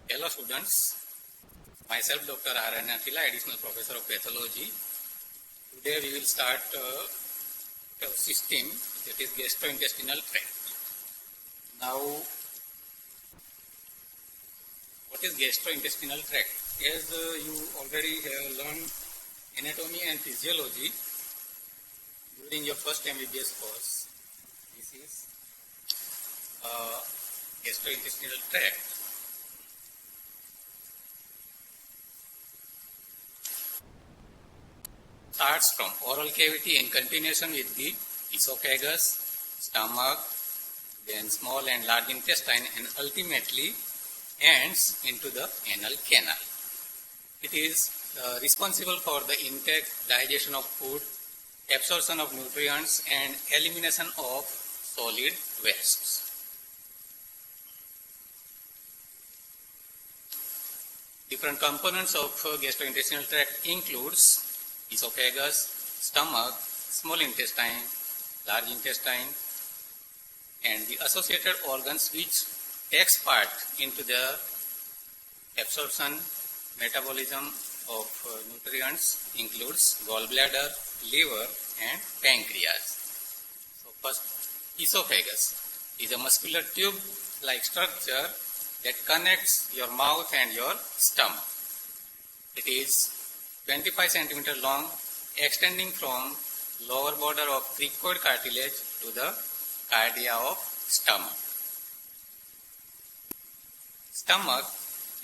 Hello students, myself Dr. R. N. Athila, Additional Professor of Pathology. Today we will start a system that is gastrointestinal tract. Now, what is gastrointestinal tract? As you already have learned anatomy and physiology during your first MBBS course, this is gastrointestinal tract. Starts from oral cavity in continuation with the esophagus, stomach, then small and large intestine, and ultimately ends into the anal canal. It is responsible for the intake, digestion of food, absorption of nutrients, and elimination of solid wastes. Different components of gastrointestinal tract includes esophagus, stomach, small intestine, large intestine, and the associated organs which takes part into the absorption, metabolism of nutrients includes gallbladder, liver, and pancreas. So first, esophagus is a muscular tube-like structure that connects your mouth and your stomach. It is 25 cm long, extending from lower border of cricoid cartilage to the cardia of stomach. Stomach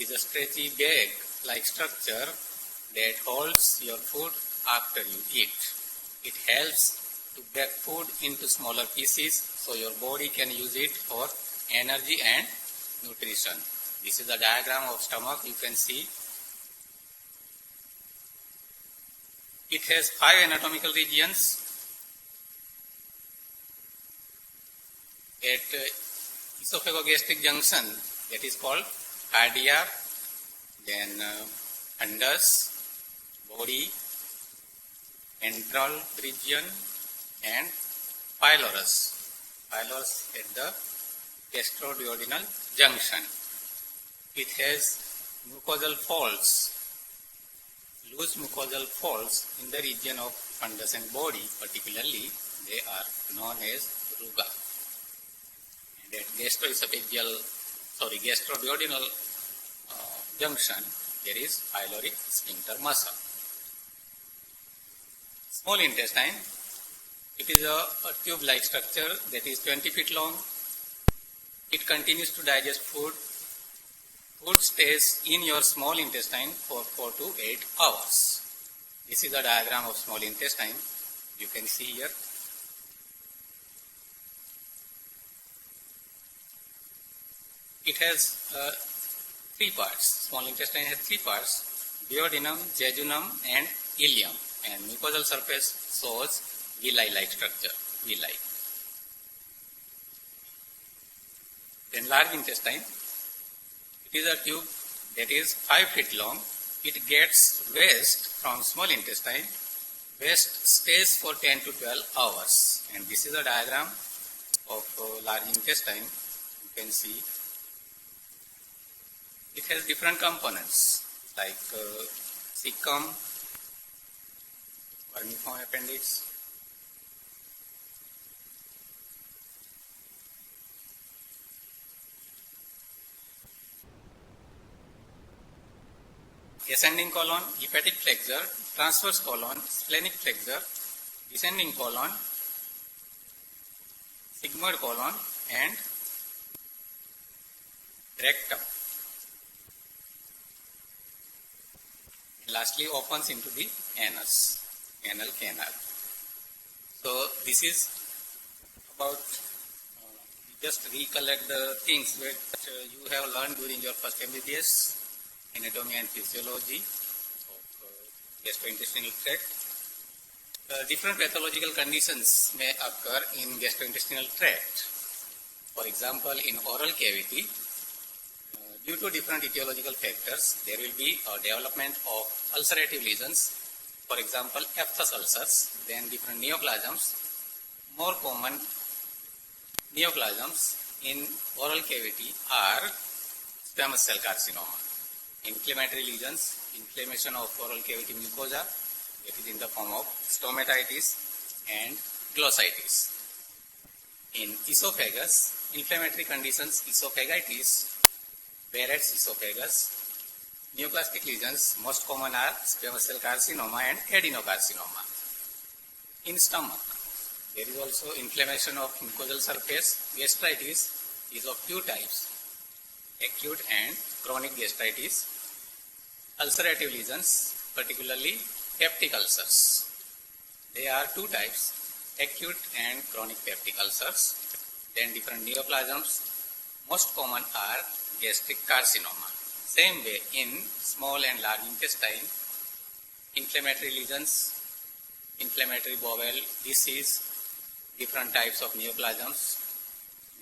is a stretchy bag-like structure that holds your food after you eat. It helps to break food into smaller pieces so your body can use it for energy and nutrition. This is the diagram of stomach. You can see it has 5 anatomical regions. At esophagogastric junction, that is called cardia, then fundus, body, antral region, and pylorus. Pylorus at the gastroduodenal junction. It has mucosal folds, loose mucosal folds in the region of fundus and body. Particularly, they are known as ruga. And at gastroduodenal junction, there is pyloric sphincter muscle. Small intestine, it is a tube-like structure that is 20 feet long. It continues to digest food. Food stays in your small intestine for 4 to 8 hours. This is a diagram of small intestine. You can see here. It has 3 parts. Small intestine has 3 parts: duodenum, jejunum, and ileum. And mucosal surface shows villi-like structure. Villi. Then large intestine. It is a tube that is 5 feet long. It gets waste from small intestine. Waste stays for 10 to 12 hours. And this is a diagram of large intestine. You can see it has different components like cecum, vermiform appendix, ascending colon, hepatic flexure, transverse colon, splenic flexure, descending colon, sigmoid colon, and rectum. Lastly, opens into the anus, anal canal. So this is about, just recollect the things that you have learned during your first MBBS, anatomy and physiology of gastrointestinal tract. Different pathological conditions may occur in gastrointestinal tract. For example, in oral cavity, due to different etiological factors, there will be a development of ulcerative lesions. For example, aphthous ulcers, then different neoplasms. More common neoplasms in oral cavity are squamous cell carcinoma. Inflammatory lesions, inflammation of oral cavity mucosa, it is in the form of stomatitis and glossitis. In esophagus, inflammatory conditions, esophagitis, Barrett's esophagus, neoplastic lesions, most common are squamous cell carcinoma and adenocarcinoma. In stomach, there is also inflammation of mucosal surface. Gastritis is of two types, acute and chronic gastritis. Ulcerative lesions, particularly peptic ulcers. There are two types, acute and chronic peptic ulcers. Then different neoplasms. Most common are gastric carcinoma. Same way in small and large intestine, inflammatory lesions, inflammatory bowel disease, different types of neoplasms.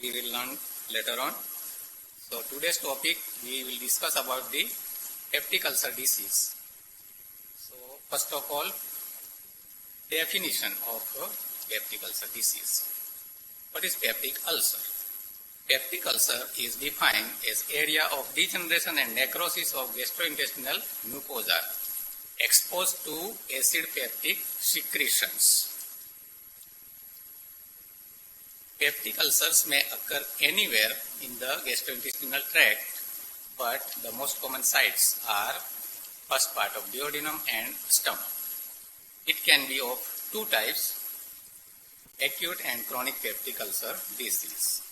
We will learn later on. So today's topic, we will discuss about the peptic ulcer disease. So first of all, definition of peptic ulcer disease. What is peptic ulcer? Peptic ulcer is defined as area of degeneration and necrosis of gastrointestinal mucosa exposed to acid peptic secretions. Peptic ulcers may occur anywhere in the gastrointestinal tract, but the most common sites are first part of duodenum and stomach. It can be of two types, acute and chronic peptic ulcer disease.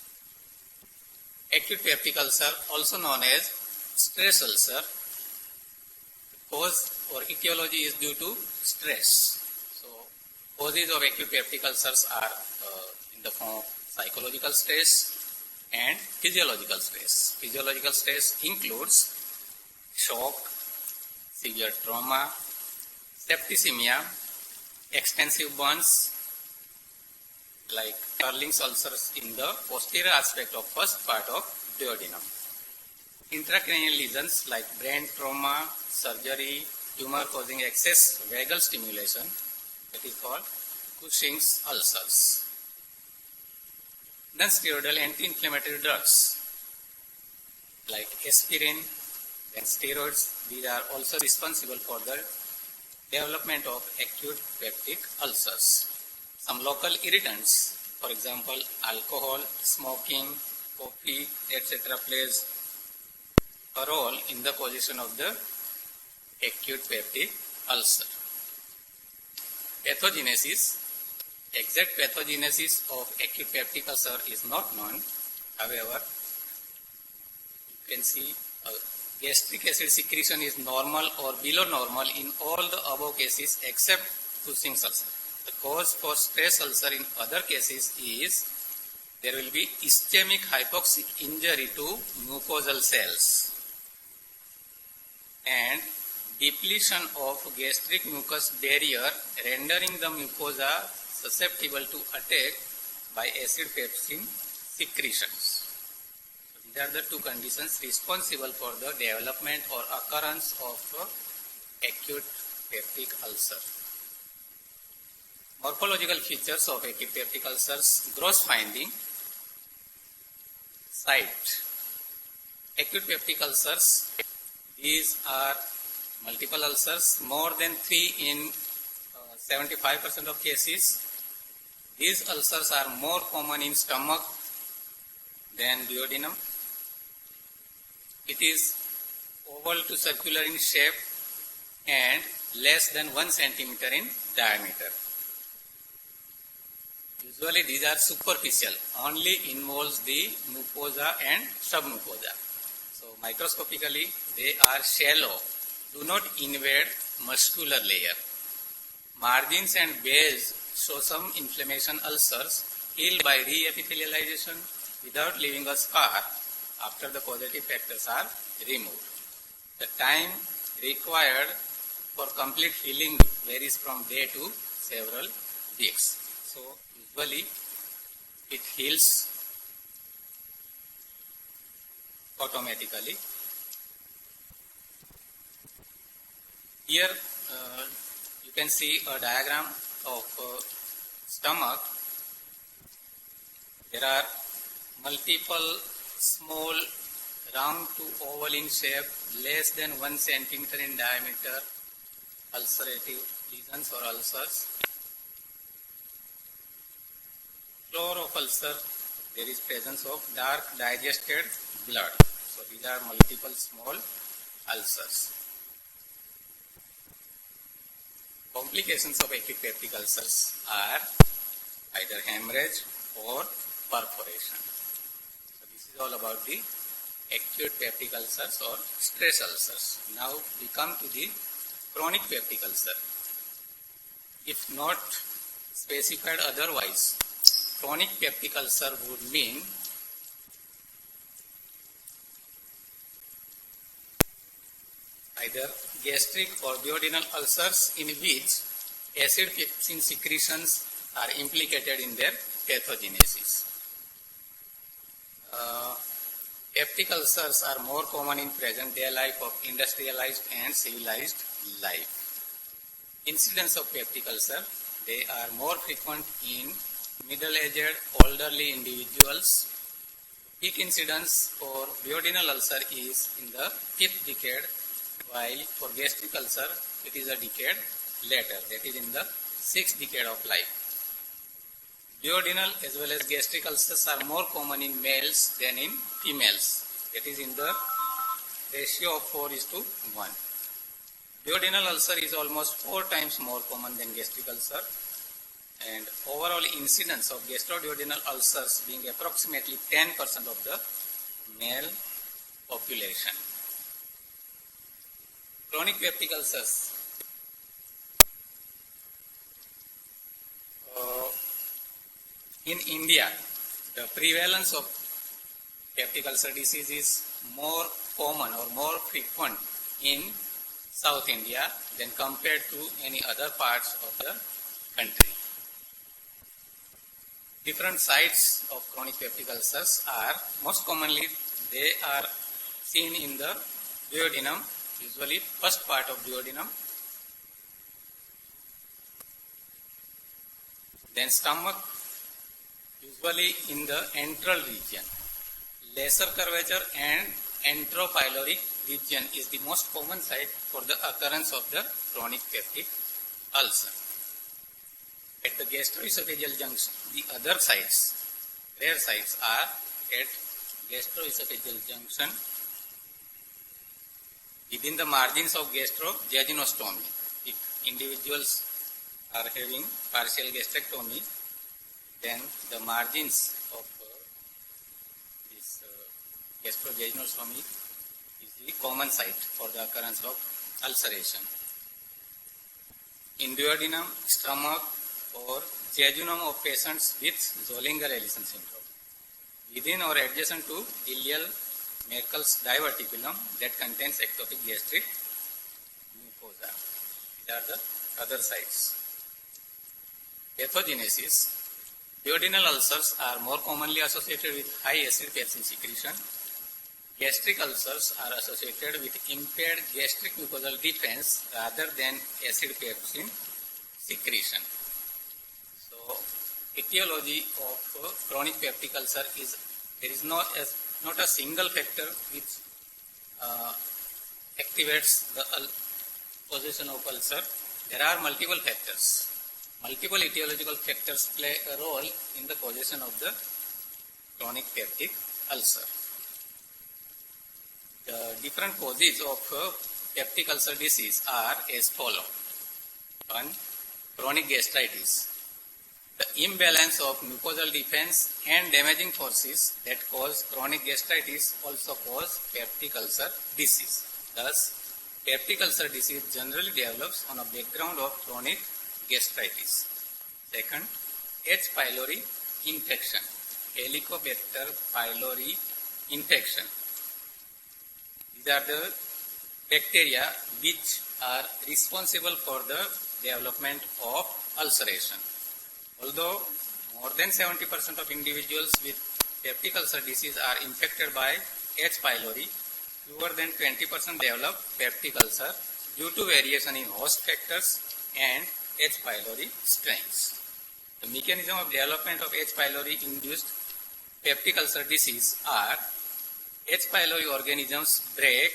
Acute peptic ulcer, also known as stress ulcer, cause or etiology is due to stress. So, causes of acute peptic ulcers are in the form of psychological stress and physiological stress. Physiological stress includes shock, severe trauma, septicemia, extensive burns like Curling's ulcers in the posterior aspect of first part of duodenum. Intracranial lesions like brain trauma, surgery, tumor causing excess vagal stimulation, that is called Cushing's ulcers. Non-steroidal anti-inflammatory drugs like aspirin and steroids, these are also responsible for the development of acute peptic ulcers. Some local irritants, for example, alcohol, smoking, coffee, etc. plays a role in the causation of the acute peptic ulcer. Pathogenesis. Exact pathogenesis of acute peptic ulcer is not known. However, you can see gastric acid secretion is normal or below normal in all the above cases except Cushing's ulcer. The cause for stress ulcer in other cases is there will be ischemic hypoxic injury to mucosal cells and depletion of gastric mucus barrier, rendering the mucosa susceptible to attack by acid pepsin secretions. So these are the two conditions responsible for the development or occurrence of acute peptic ulcer. Morphological features of acute peptic ulcers, gross finding, site. Acute peptic ulcers, these are multiple ulcers, more than 3 in 75% of cases. These ulcers are more common in stomach than duodenum. It is oval to circular in shape and less than 1 centimeter in diameter. Usually these are superficial, only involves the mucosa and submucosa. So microscopically they are shallow, do not invade muscular layer. Margins and base show some inflammation ulcers healed by re-epithelialization without leaving a scar after the causative factors are removed. The time required for complete healing varies from day to several weeks. So usually it heals automatically. Here you can see a diagram of stomach. There are multiple small round to oval in shape, less than 1 centimeter in diameter, ulcerative lesions or ulcers. Floor of ulcer, there is presence of dark digested blood. So these are multiple small ulcers. Complications of acute peptic ulcers are either hemorrhage or perforation. So this is all about the acute peptic ulcers or stress ulcers. Now we come to the chronic peptic ulcer. If not specified otherwise, chronic peptic ulcer would mean either gastric or duodenal ulcers in which acid pepsin secretions are implicated in their pathogenesis. Peptic ulcers are more common in present day life of industrialized and civilized life. Incidence of peptic ulcer, they are more frequent in middle-aged, elderly individuals. Peak incidence for duodenal ulcer is in the 5th decade, while for gastric ulcer it is a decade later, that is in the 6th decade of life. Duodenal as well as gastric ulcers are more common in males than in females, that is in the ratio of 4:1. Duodenal ulcer is almost 4 times more common than gastric ulcer, and overall incidence of gastroduodenal ulcers being approximately 10% of the male population. Chronic peptic ulcers. In India, the prevalence of peptic ulcer disease is more common or more frequent in South India than compared to any other parts of the country. Different sites of chronic peptic ulcers are, most commonly, they are seen in the duodenum, usually first part of duodenum, then stomach, usually in the antral region. Lesser curvature and entropyloric region is the most common site for the occurrence of the chronic peptic ulcer. At the gastroesophageal junction, the other sites, rare sites are at gastroesophageal junction, within the margins of gastrojejunostomy. If individuals are having partial gastrectomy, then the margins of this gastrojejunostomy is the common site for the occurrence of ulceration. In duodenum, stomach or jejunum of patients with Zollinger-Ellison syndrome. Within or adjacent to ileal Merkel's diverticulum that contains ectopic gastric mucosa. These are the other sites. Pathogenesis. Duodenal ulcers are more commonly associated with high acid pepsin secretion. Gastric ulcers are associated with impaired gastric mucosal defense rather than acid pepsin secretion. So, etiology of chronic peptic ulcer is, there is not a single factor which activates the causation of ulcer. There are multiple factors. Multiple etiological factors play a role in the causation of the chronic peptic ulcer. The different causes of peptic ulcer disease are as follows. 1. Chronic gastritis. The imbalance of mucosal defense and damaging forces that cause chronic gastritis also cause peptic ulcer disease. Thus, peptic ulcer disease generally develops on a background of chronic gastritis. Second, H. pylori infection, Helicobacter pylori infection. These are the bacteria which are responsible for the development of ulceration. Although more than 70% of individuals with peptic ulcer disease are infected by H. pylori, fewer than 20% develop peptic ulcer due to variation in host factors and H. pylori strains. The mechanism of development of H. pylori induced peptic ulcer disease are H. pylori organisms break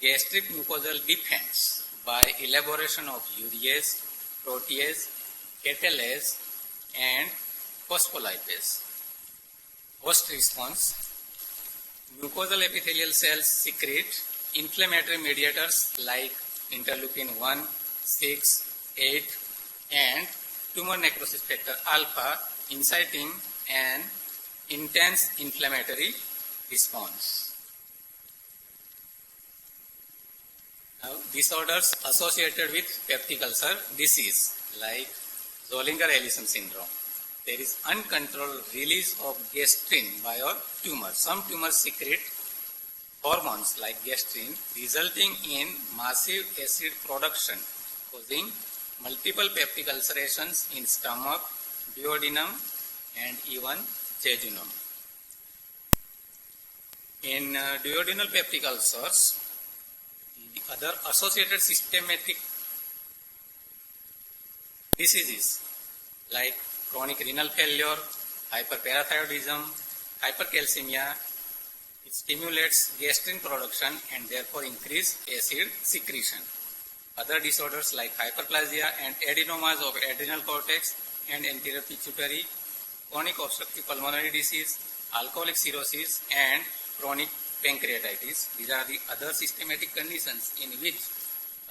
gastric mucosal defense by elaboration of urease, protease, catalase, and phospholipase. Host response. Mucosal epithelial cells secrete inflammatory mediators like interleukin 1, 6, 8, and tumor necrosis factor alpha, inciting an intense inflammatory response. Now, disorders associated with peptic ulcer disease like Zollinger-Ellison syndrome. There is uncontrolled release of gastrin by your tumor. Some tumors secrete hormones like gastrin, resulting in massive acid production, causing multiple peptic ulcerations in stomach, duodenum, and even jejunum. In duodenal peptic ulcers, the other associated systematic diseases like chronic renal failure, hyperparathyroidism, hypercalcemia, it stimulates gastrin production and therefore increase acid secretion. Other disorders like hyperplasia and adenomas of adrenal cortex and anterior pituitary, chronic obstructive pulmonary disease, alcoholic cirrhosis, and chronic pancreatitis. These are the other systematic conditions in which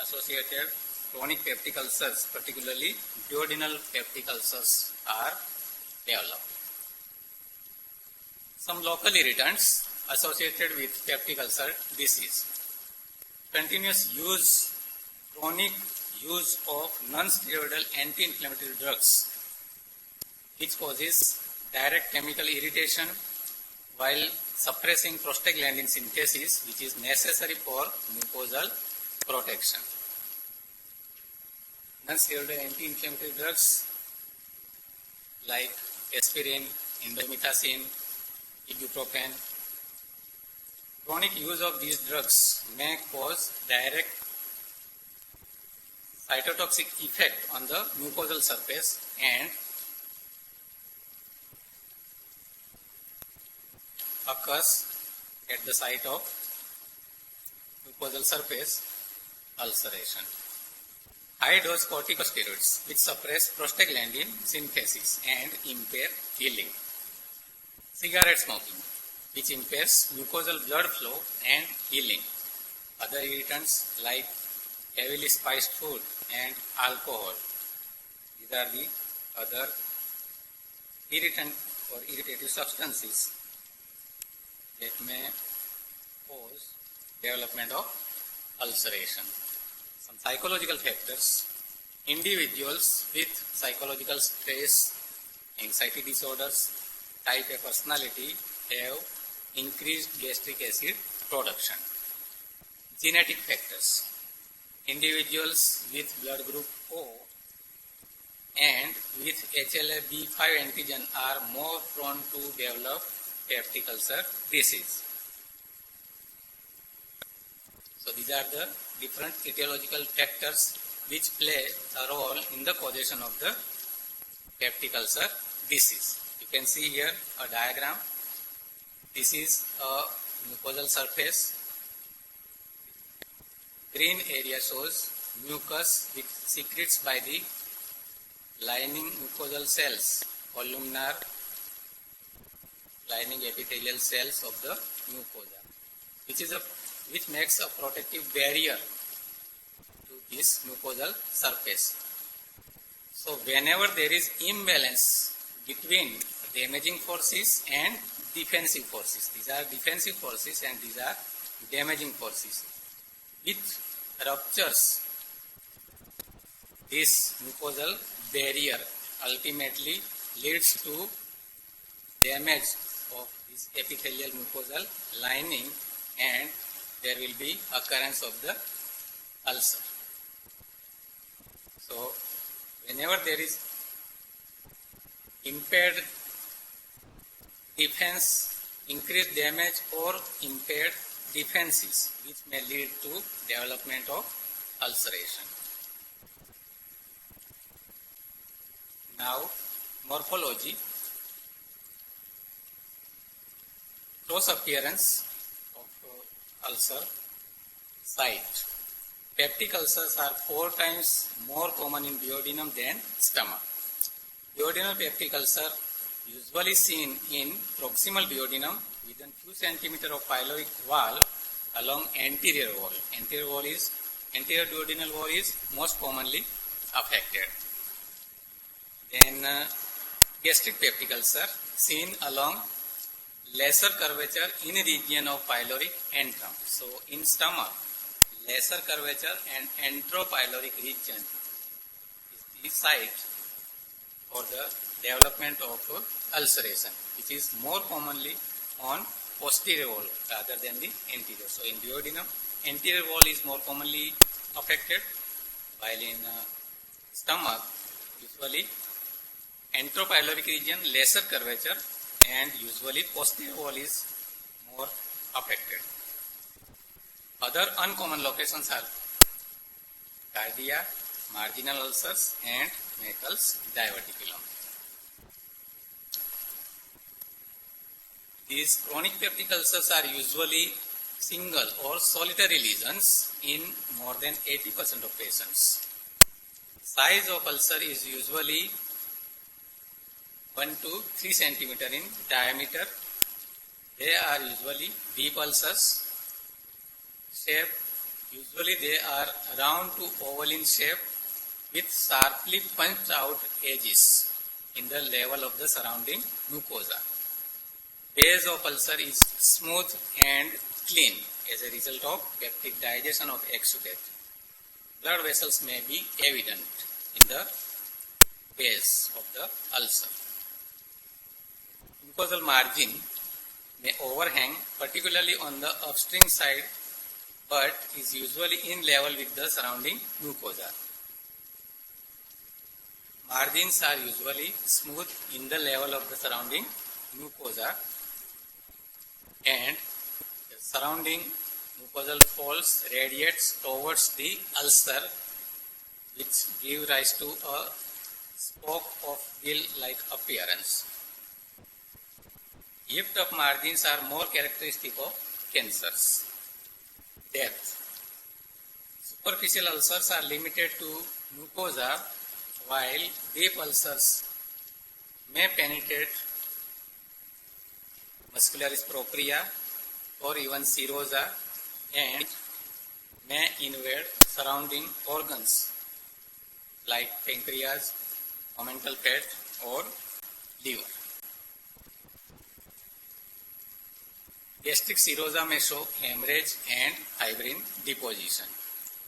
associated chronic peptic ulcers, particularly duodenal peptic ulcers, are developed. Some local irritants associated with peptic ulcer disease. Continuous use, chronic use of non-steroidal anti-inflammatory drugs, which causes direct chemical irritation while suppressing prostaglandin synthesis, which is necessary for mucosal protection. Non-steroidal anti-inflammatory drugs like aspirin, indomethacin, ibuprofen. Chronic use of these drugs may cause direct cytotoxic effect on the mucosal surface and occurs at the site of mucosal surface ulceration. High-dose corticosteroids which suppress prostaglandin synthesis and impair healing. Cigarette smoking which impairs mucosal blood flow and healing. Other irritants like heavily spiced food and alcohol. These are the other irritant or irritative substances that may cause development of ulceration. Some psychological factors. Individuals with psychological stress, anxiety disorders, type A personality have increased gastric acid production. Genetic factors. Individuals with blood group O and with HLA-B5 antigen are more prone to develop peptic ulcer disease. So these are the different etiological factors which play a role in the causation of the peptic ulcer disease. You can see here a diagram. This is a mucosal surface. Green area shows mucus which secretes by the lining mucosal cells, columnar lining epithelial cells of the mucosa, which makes a protective barrier to this mucosal surface. So whenever there is imbalance between damaging forces and defensive forces, these are defensive forces and these are damaging forces, which ruptures this mucosal barrier ultimately leads to damage of this epithelial mucosal lining and there will be occurrence of the ulcer. So whenever there is impaired defense, increased damage or impaired defenses which may lead to development of ulceration. Now morphology. Gross appearance. ulcer site. Peptic ulcers are 4 times more common in duodenum than stomach. Duodenal peptic ulcer usually seen in proximal duodenum within few centimeters of pyloric wall along anterior wall. Anterior duodenal wall is most commonly affected. Then gastric peptic ulcer seen along lesser curvature in region of pyloric antrum. So in stomach, lesser curvature and antropyloric region is the site for the development of ulceration, which is more commonly on posterior wall rather than the anterior. So in duodenum, anterior wall is more commonly affected, while in stomach, usually antropyloric region, lesser curvature, and usually posterior wall is more affected. Other uncommon locations are cardia, marginal ulcers, and Meckel's diverticulum. These chronic peptic ulcers are usually single or solitary lesions in more than 80% of patients. Size of ulcer is usually 1 to 3 centimeter in diameter. They are usually deep ulcers. Shape, usually they are round to oval in shape with sharply punched out edges in the level of the surrounding mucosa. Base of ulcer is smooth and clean as a result of peptic digestion of exudate. Blood vessels may be evident in the base of the ulcer. Mucosal margin may overhang, particularly on the upstream side, but is usually in level with the surrounding mucosa. Margins are usually smooth in the level of the surrounding mucosa, and the surrounding mucosal folds radiates towards the ulcer, which give rise to a spoke of gill-like appearance. Lift up margins are more characteristic of cancers. Depth. Superficial ulcers are limited to mucosa, while deep ulcers may penetrate muscularis propria or even serosa and may invade surrounding organs like pancreas, omental fat, or liver. Gastric serosa may show hemorrhage and fibrin deposition.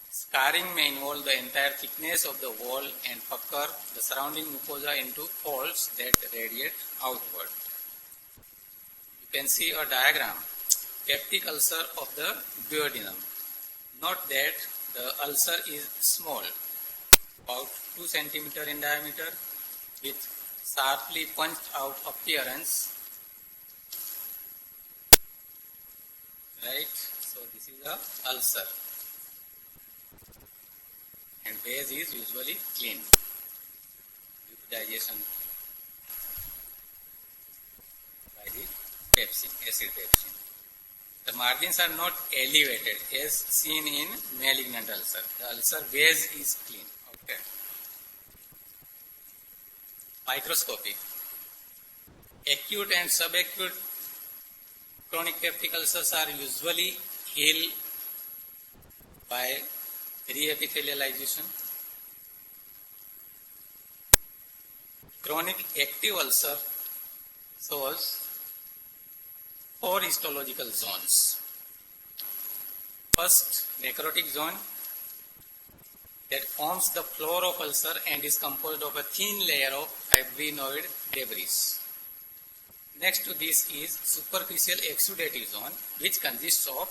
Scarring may involve the entire thickness of the wall and pucker the surrounding mucosa into folds that radiate outward. You can see a diagram, peptic ulcer of the duodenum. Note that the ulcer is small, about 2 cm in diameter, with sharply punched out appearance. Right, so this is a ulcer, and base is usually clean due to digestion by the pepsin, acid pepsin. The margins are not elevated as seen in malignant ulcer. The ulcer base is clean. Okay. Microscopy. Acute and subacute chronic peptic ulcers are usually healed by reepithelialization. Chronic active ulcer shows 4 histological zones. First, necrotic zone that forms the floor of ulcer and is composed of a thin layer of fibrinoid debris. Next to this is superficial exudative zone, which consists of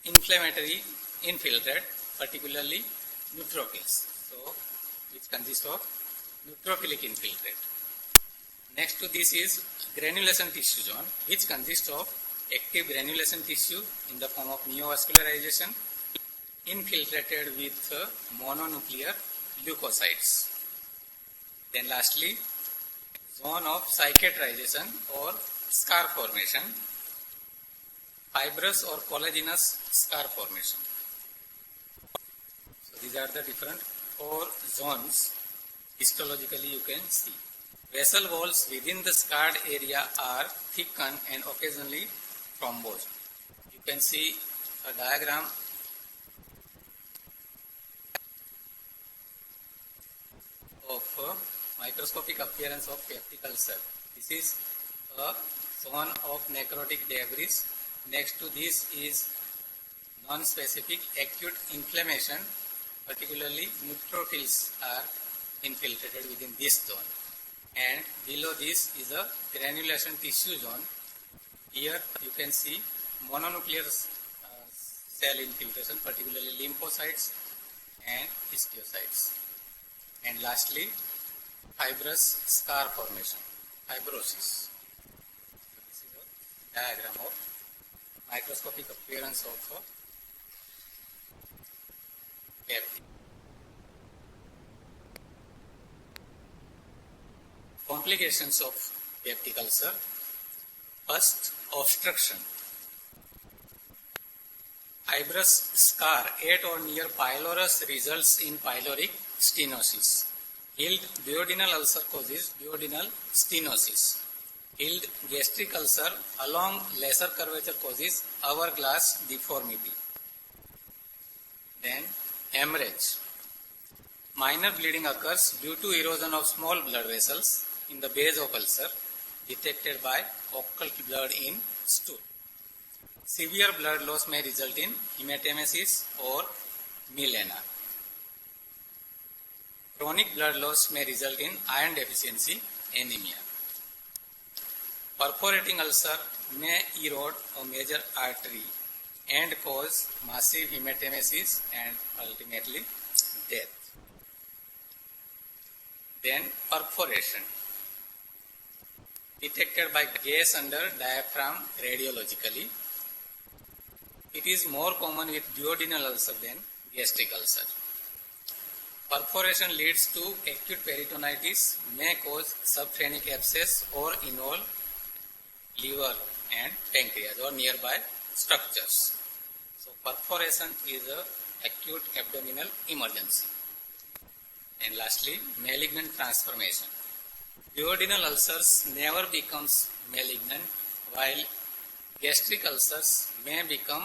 inflammatory infiltrate, particularly neutrophils. So, which consists of neutrophilic infiltrate. Next to this is granulation tissue zone, which consists of active granulation tissue in the form of neovascularization infiltrated with mononuclear leukocytes. Then lastly, zone of cicatrization or scar formation, fibrous or collagenous scar formation. So these are the different 4 zones histologically you can see. Vessel walls within the scarred area are thickened and occasionally thrombosed. You can see a diagram of microscopic appearance of peptic ulcer. This is a zone of necrotic debris. Next to this is non-specific acute inflammation, particularly neutrophils are infiltrated within this zone. And below this is a granulation tissue zone. Here you can see mononuclear cell infiltration, particularly lymphocytes and histiocytes. And lastly, fibrous scar formation, fibrosis. So this is a diagram of microscopic appearance of a peptic. Complications of peptic ulcer. First, obstruction. Fibrous scar at or near pylorus results in pyloric stenosis. Healed duodenal ulcer causes duodenal stenosis. Healed gastric ulcer along lesser curvature causes hourglass deformity. Then, hemorrhage. Minor bleeding occurs due to erosion of small blood vessels in the base of ulcer detected by occult blood in stool. Severe blood loss may result in hematemesis or melena. Chronic blood loss may result in iron deficiency anemia. Perforating ulcer may erode a major artery and cause massive hematemesis and ultimately death. Then perforation. Detected by gas under diaphragm radiologically. It is more common with duodenal ulcer than gastric ulcer. Perforation leads to acute peritonitis, may cause subphrenic abscess or involve liver and pancreas or nearby structures. So perforation is an acute abdominal emergency. And lastly, malignant transformation. Duodenal ulcers never becomes malignant, while gastric ulcers may become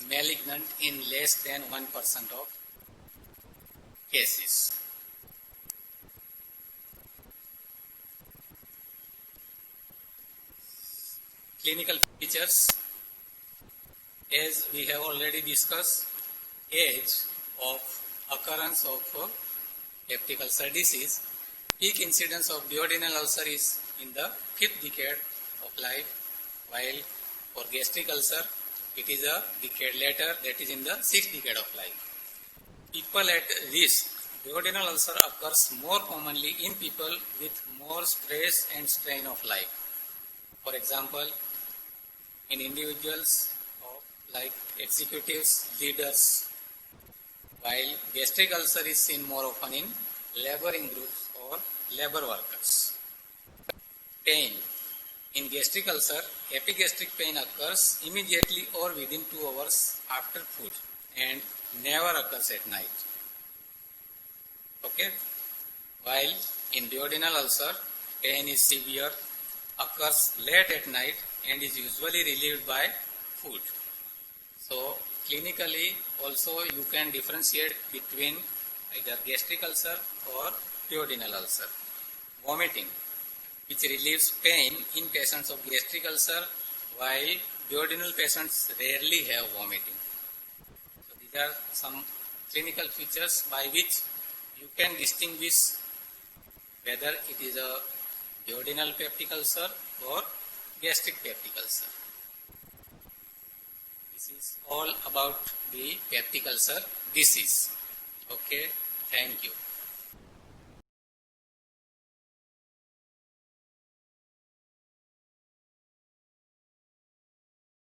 malignant in less than 1% of cases. Clinical features, as we have already discussed, age of occurrence of peptic ulcer disease. Peak incidence of duodenal ulcer is in the 5th decade of life, while for gastric ulcer it is a decade later, that is in the 6th decade of life. People at risk. Duodenal ulcer occurs more commonly in people with more stress and strain of life. For example, in individuals like executives, leaders, while gastric ulcer is seen more often in laboring groups or labor workers. Pain. In gastric ulcer, epigastric pain occurs immediately or within 2 hours after food and never occurs at night. Okay? While in duodenal ulcer, pain is severe, occurs late at night and is usually relieved by food. So, clinically also you can differentiate between either gastric ulcer or duodenal ulcer. Vomiting, which relieves pain in patients of gastric ulcer, while duodenal patients rarely have vomiting. So these are some clinical features by which you can distinguish whether it is a duodenal peptic ulcer or gastric peptic ulcer. This is all about the peptic ulcer disease. Okay, thank you.